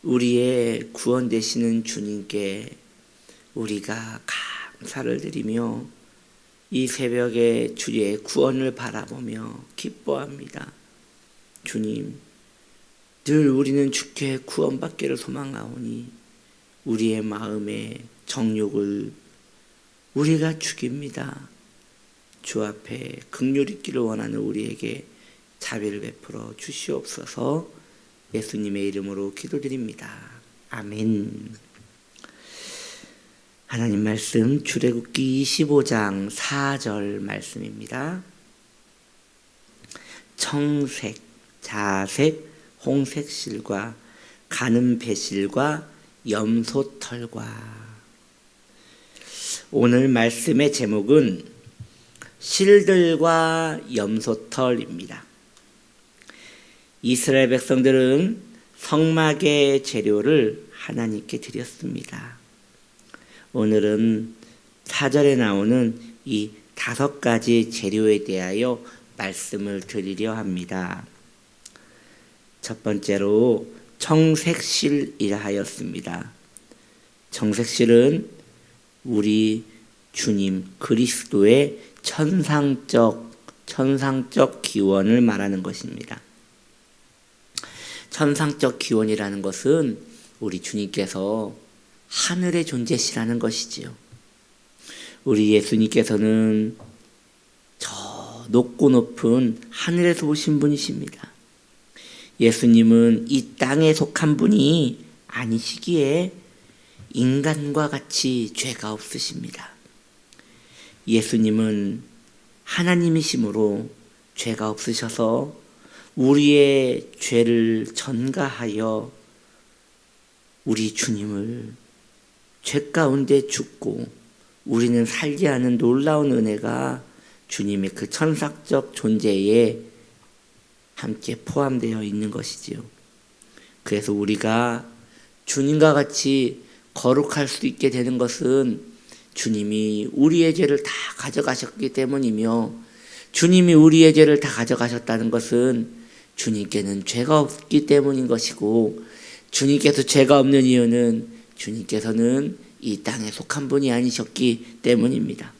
우리의 구원 되시는 주님께 우리가 감사를 드리며 이 새벽에 주의 구원을 바라보며 기뻐합니다. 주님, 늘 우리는 주께 구원받기를 소망하오니 우리의 마음의 정욕을 우리가 죽입니다. 주 앞에 긍휼히 있기를 원하는 우리에게 자비를 베풀어 주시옵소서. 예수님의 이름으로 기도드립니다. 아멘. 하나님 말씀 출애굽기 25장 4절 말씀입니다. 청색, 자색, 홍색 실과 가는 배실과 염소털과. 오늘 말씀의 제목은 실들과 염소털입니다. 이스라엘 백성들은 성막의 재료를 하나님께 드렸습니다. 오늘은 4절에 나오는 이 5가지 재료에 대하여 말씀을 드리려 합니다. 첫 번째로 청색실이라 하였습니다. 청색실은 우리 주님 그리스도의 천상적 기원을 말하는 것입니다. 천상적 기원이라는 것은 우리 주님께서 하늘에 존재시라는 것이지요. 우리 예수님께서는 저 높고 높은 하늘에서 오신 분이십니다. 예수님은 이 땅에 속한 분이 아니시기에 인간과 같이 죄가 없으십니다. 예수님은 하나님이시므로 죄가 없으셔서 우리의 죄를 전가하여 우리 주님을 죄 가운데 죽고 우리는 살게 하는 놀라운 은혜가 주님의 그 천상적 존재에 함께 포함되어 있는 것이지요. 그래서 우리가 주님과 같이 거룩할 수 있게 되는 것은 주님이 우리의 죄를 다 가져가셨기 때문이며, 주님이 우리의 죄를 다 가져가셨다는 것은 주님께는 죄가 없기 때문인 것이고, 주님께서 죄가 없는 이유는 주님께서는 이 땅에 속한 분이 아니셨기 때문입니다.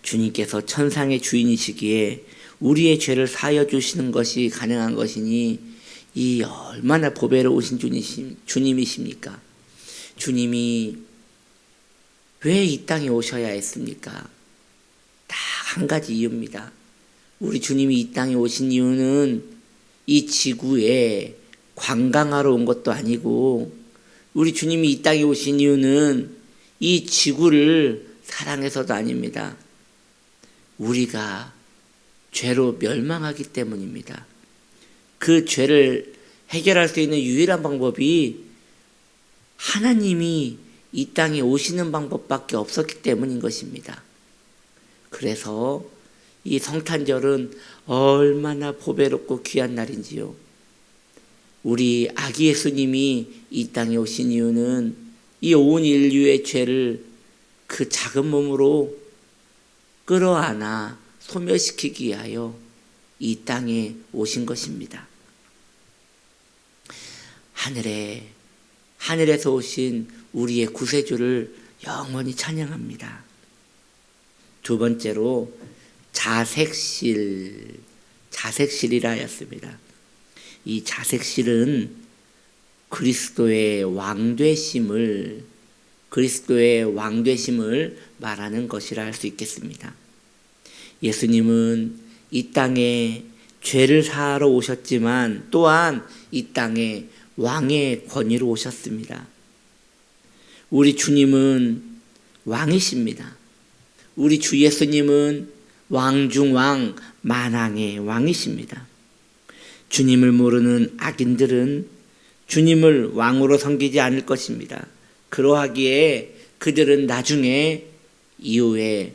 주님께서 천상의 주인이시기에 우리의 죄를 사하여 주시는 것이 가능한 것이니 이 얼마나 보배로우신 주님이십니까? 주님이 왜 이 땅에 오셔야 했습니까? 딱 한 가지 이유입니다. 우리 주님이 이 땅에 오신 이유는 이 지구에 관광하러 온 것도 아니고, 우리 주님이 이 땅에 오신 이유는 이 지구를 사랑해서도 아닙니다. 우리가 죄로 멸망하기 때문입니다. 그 죄를 해결할 수 있는 유일한 방법이 하나님이 이 땅에 오시는 방법밖에 없었기 때문인 것입니다. 그래서 이 성탄절은 얼마나 보배롭고 귀한 날인지요. 우리 아기 예수님이 이 땅에 오신 이유는 이 온 인류의 죄를 그 작은 몸으로 끌어안아 소멸시키기 위하여 이 땅에 오신 것입니다. 하늘에서 오신 우리의 구세주를 영원히 찬양합니다. 두 번째로 자색실이라 하였습니다. 이 자색실은 그리스도의 왕되심을 말하는 것이라 할 수 있겠습니다. 예수님은 이 땅에 죄를 사하러 오셨지만 또한 이 땅에 왕의 권위로 오셨습니다. 우리 주님은 왕이십니다. 우리 주 예수님은 왕중왕 만왕의 왕이십니다. 주님을 모르는 악인들은 주님을 왕으로 섬기지 않을 것입니다. 그러하기에 그들은 나중에 이후에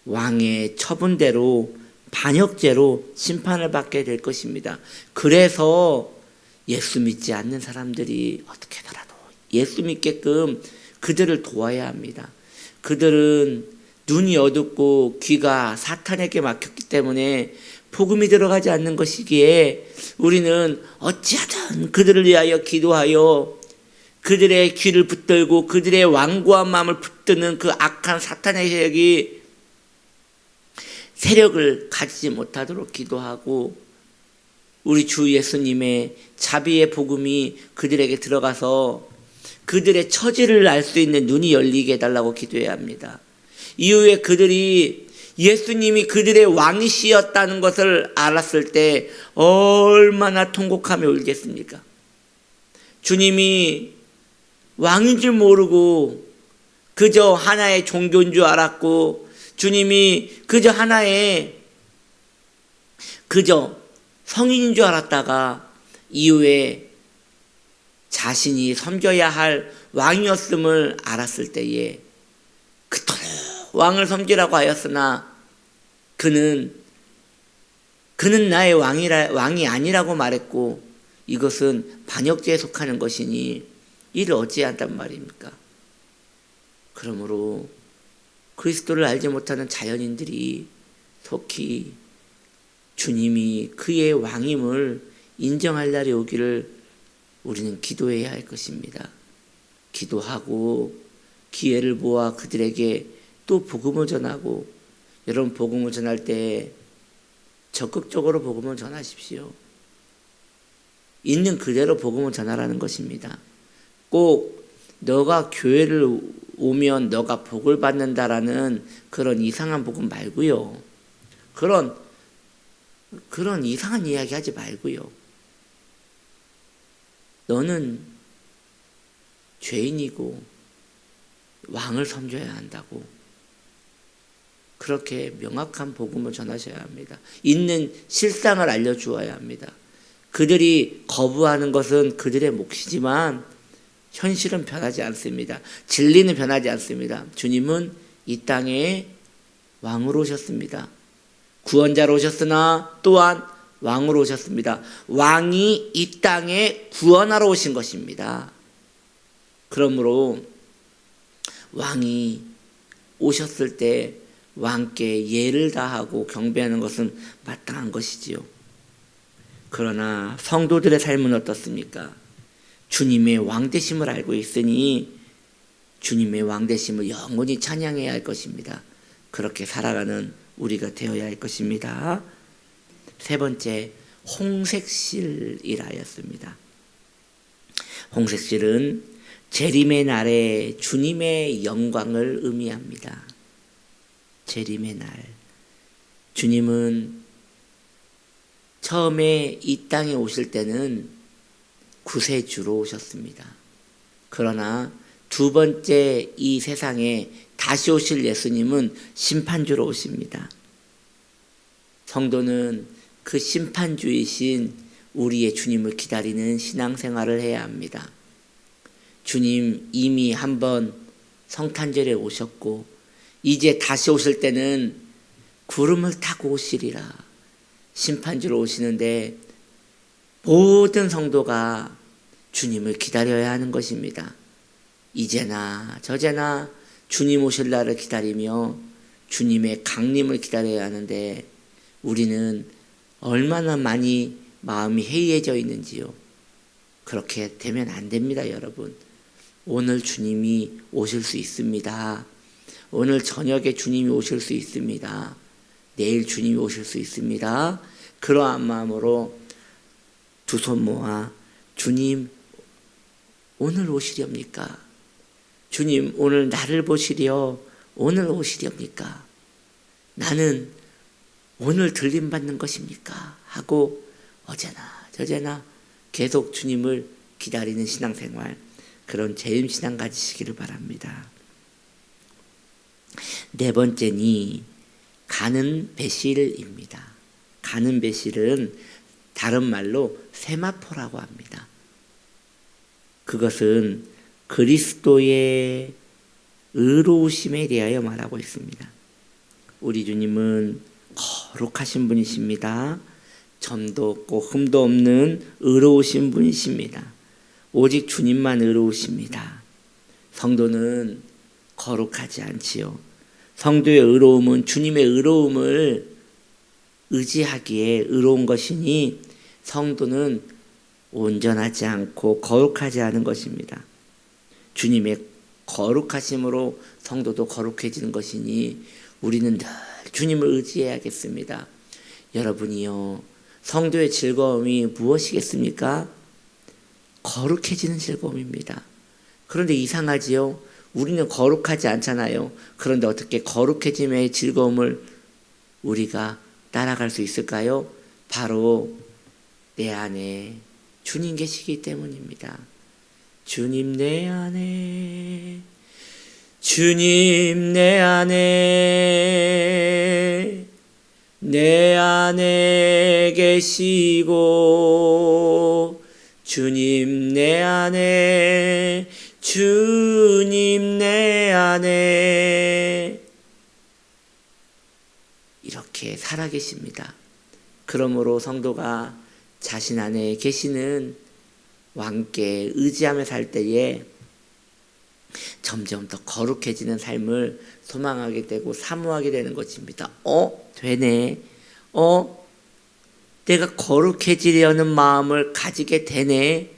왕의 처분대로 반역죄로 심판을 받게 될 것입니다. 그래서 예수 믿지 않는 사람들이 어떻게더라도 예수 믿게끔 그들을 도와야 합니다. 그들은 눈이 어둡고 귀가 사탄에게 막혔기 때문에 복음이 들어가지 않는 것이기에 우리는 어찌하든 그들을 위하여 기도하여 그들의 귀를 붙들고 그들의 완고한 마음을 붙드는 그 악한 사탄의 세력을 가지지 못하도록 기도하고, 우리 주 예수님의 자비의 복음이 그들에게 들어가서 그들의 처지를 알 수 있는 눈이 열리게 해달라고 기도해야 합니다. 이후에 그들이 예수님이 그들의 왕이시였다는 것을 알았을 때 얼마나 통곡하며 울겠습니까? 주님이 왕인 줄 모르고 그저 하나의 종교인 줄 알았고, 주님이 그저 하나의 성인인 줄 알았다가 이후에 자신이 섬겨야 할 왕이었음을 알았을 때에 그토록 왕을 섬기라고 하였으나 그는 나의 왕이 아니라고 말했고, 이것은 반역죄에 속하는 것이니 이를 어찌한단 말입니까? 그러므로 그리스도를 알지 못하는 자연인들이 속히 주님이 그의 왕임을 인정할 날이 오기를 우리는 기도해야 할 것입니다. 기도하고 기회를 모아 그들에게 또 복음을 전하고, 여러분 복음을 전할 때 적극적으로 복음을 전하십시오. 있는 그대로 복음을 전하라는 것입니다. 꼭 너가 교회를 오면 너가 복을 받는다라는 그런 이상한 복음 말고요. 그런 이상한 이야기 하지 말고요. 너는 죄인이고 왕을 섬겨야 한다고, 그렇게 명확한 복음을 전하셔야 합니다. 있는 실상을 알려주어야 합니다. 그들이 거부하는 것은 그들의 몫이지만 현실은 변하지 않습니다. 진리는 변하지 않습니다. 주님은 이 땅에 왕으로 오셨습니다. 구원자로 오셨으나 또한 왕으로 오셨습니다. 왕이 이 땅에 구원하러 오신 것입니다. 그러므로 왕이 오셨을 때 왕께 예를 다하고 경배하는 것은 마땅한 것이지요. 그러나 성도들의 삶은 어떻습니까? 주님의 왕되심을 알고 있으니 주님의 왕되심을 영원히 찬양해야 할 것입니다. 그렇게 살아가는 우리가 되어야 할 것입니다. 세 번째, 홍색실이라였습니다. 홍색실은 재림의 날에 주님의 영광을 의미합니다. 재림의 날, 주님은 처음에 이 땅에 오실 때는 구세주로 오셨습니다. 그러나 두 번째 이 세상에 다시 오실 예수님은 심판주로 오십니다. 성도는 그 심판주이신 우리의 주님을 기다리는 신앙생활을 해야 합니다. 주님 이미 한번 성탄절에 오셨고 이제 다시 오실 때는 구름을 타고 오시리라. 심판주로 오시는데 모든 성도가 주님을 기다려야 하는 것입니다. 이제나 저제나 주님 오실 날을 기다리며 주님의 강림을 기다려야 하는데 우리는 얼마나 많이 마음이 해이해져 있는지요. 그렇게 되면 안 됩니다, 여러분. 오늘 주님이 오실 수 있습니다. 오늘 저녁에 주님이 오실 수 있습니다. 내일 주님이 오실 수 있습니다. 그러한 마음으로 두 손 모아 주님 오늘 오시렵니까? 주님 오늘 나를 보시려 오늘 오시렵니까? 나는 오늘 들림받는 것입니까? 하고 어제나 저제나 계속 주님을 기다리는 신앙생활, 그런 재림신앙 가지시기를 바랍니다. 네 번째니 가는 배실입니다. 가는 배실은 다른 말로 세마포라고 합니다. 그것은 그리스도의 의로우심에 대하여 말하고 있습니다. 우리 주님은 거룩하신 분이십니다. 점도 없고 흠도 없는 의로우신 분이십니다. 오직 주님만 의로우십니다. 성도는 거룩하지 않지요. 성도의 의로움은 주님의 의로움을 의지하기에 의로운 것이니 성도는 온전하지 않고 거룩하지 않은 것입니다. 주님의 거룩하심으로 성도도 거룩해지는 것이니 우리는 늘 주님을 의지해야겠습니다. 여러분이요, 성도의 즐거움이 무엇이겠습니까? 거룩해지는 즐거움입니다. 그런데 이상하지요? 우리는 거룩하지 않잖아요. 그런데 어떻게 거룩해짐의 즐거움을 우리가 따라갈 수 있을까요? 바로 내 안에 주님 계시기 때문입니다. 주님 내 안에, 주님 내 안에, 내 안에 계시고, 주님 내 안에, 주님 내 안에 이렇게 살아계십니다. 그러므로 성도가 자신 안에 계시는 왕께 의지하며 살 때에 점점 더 거룩해지는 삶을 소망하게 되고 사모하게 되는 것입니다. 되네. 내가 거룩해지려는 마음을 가지게 되네.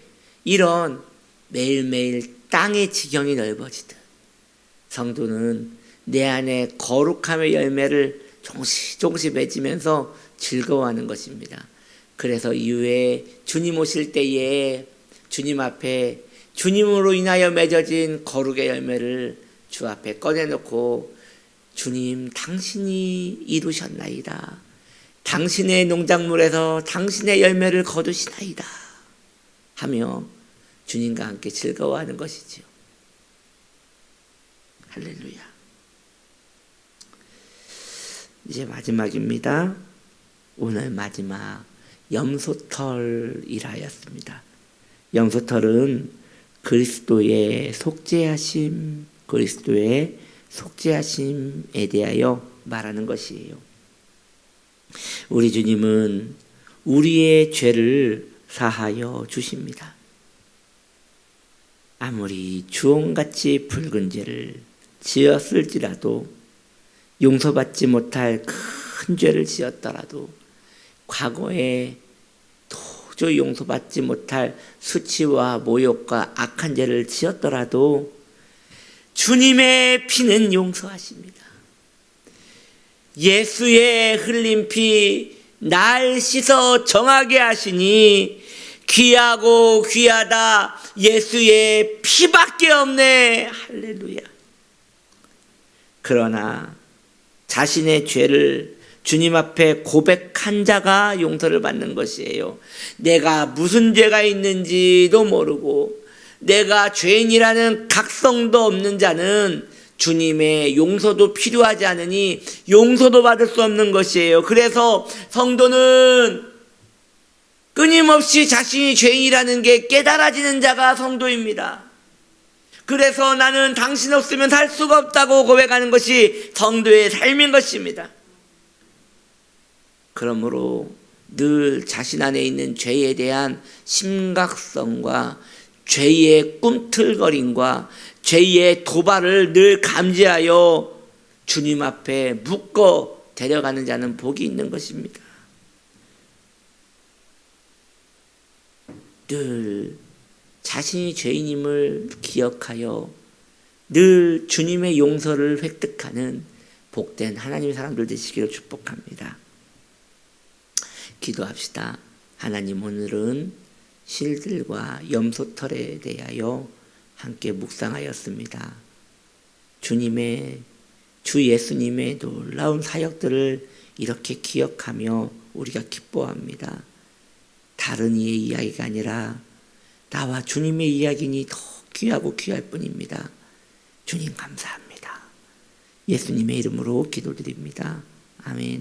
이런 매일매일 땅의 지경이 넓어지듯 성도는 내 안에 거룩함의 열매를 조금씩 맺으면서 즐거워하는 것입니다. 그래서 이후에 주님 오실 때에 주님 앞에 주님으로 인하여 맺어진 거룩의 열매를 주 앞에 꺼내놓고 주님 당신이 이루셨나이다. 당신의 농작물에서 당신의 열매를 거두시나이다 하며 주님과 함께 즐거워하는 것이지요. 할렐루야. 이제 마지막입니다. 오늘 마지막 염소털이라였습니다. 염소털은 그리스도의 속죄하심에 대하여 말하는 것이에요. 우리 주님은 우리의 죄를 사하여 주십니다. 아무리 주홍같이 붉은 죄를 지었을지라도, 용서받지 못할 큰 죄를 지었더라도, 과거에 도저히 용서받지 못할 수치와 모욕과 악한 죄를 지었더라도 주님의 피는 용서하십니다. 예수의 흘린 피 날 씻어 정하게 하시니 귀하고 귀하다 예수의 피밖에 없네. 할렐루야. 그러나 자신의 죄를 주님 앞에 고백한 자가 용서를 받는 것이에요. 내가 무슨 죄가 있는지도 모르고 내가 죄인이라는 각성도 없는 자는 주님의 용서도 필요하지 않으니 용서도 받을 수 없는 것이에요. 그래서 성도는 끊임없이 자신이 죄인이라는 게 깨달아지는 자가 성도입니다. 그래서 나는 당신 없으면 살 수가 없다고 고백하는 것이 성도의 삶인 것입니다. 그러므로 늘 자신 안에 있는 죄에 대한 심각성과 죄의 꿈틀거림과 죄의 도발을 늘 감지하여 주님 앞에 묶어 데려가는 자는 복이 있는 것입니다. 늘 자신이 죄인임을 기억하여 늘 주님의 용서를 획득하는 복된 하나님의 사람들 되시기를 축복합니다. 기도합시다. 하나님, 오늘은 실들과 염소털에 대하여 함께 묵상하였습니다. 주 예수님의 놀라운 사역들을 이렇게 기억하며 우리가 기뻐합니다. 다른 이의 이야기가 아니라 나와 주님의 이야기니 더 귀하고 귀할 뿐입니다. 주님 감사합니다. 예수님의 이름으로 기도드립니다. 아멘.